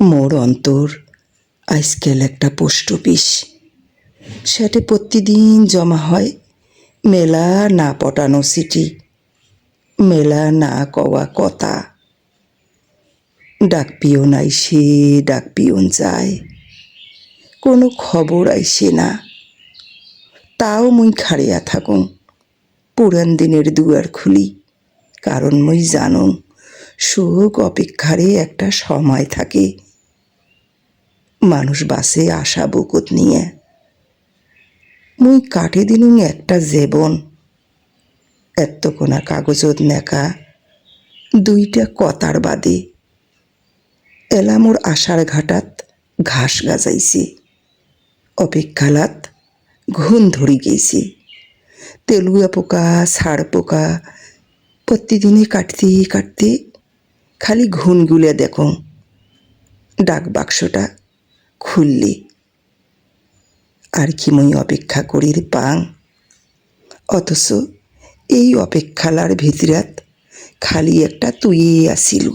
মোর অন্তর আজকাল একটা পোস্ট অফিস, সেটে প্রতিদিন জমা হয় মেলা না পটানো চিঠি, মেলা না কওয়া কথা। ডাক পিয়ন আইসে, ডাক পিয়ন যায়, কোনো খবর আইসে না। তাও মুই খাড়িয়া থাকুন, পুরান দিনের দুয়ার খুলি, কারণ মুই জানুন সুখ অপেক্ষারে একটা সময় থাকে। মানুষ বাসে আশা বুকুত নিয়ে, মুই কাটে দিনুং একটা জীবন। এত্তকোনা কাগজত নেকা দুইটা কতার বাদে এলা মোর আশার ঘাটাত ঘাস গাজাইছে, অপেক্ষালাত ঘুণ ধরি গেছে। তেলুয়া পোকা, ছাড় পোকা প্রতিদিনে কাটতে কাটতে খালি ঘুণ গুলে দেখো ডাক বাক্সটা খুললে। আর কি মই অপেক্ষা করির পাং, অথচ এই অপেক্ষালার ভিতরাত খালি একটা তুই আসিল।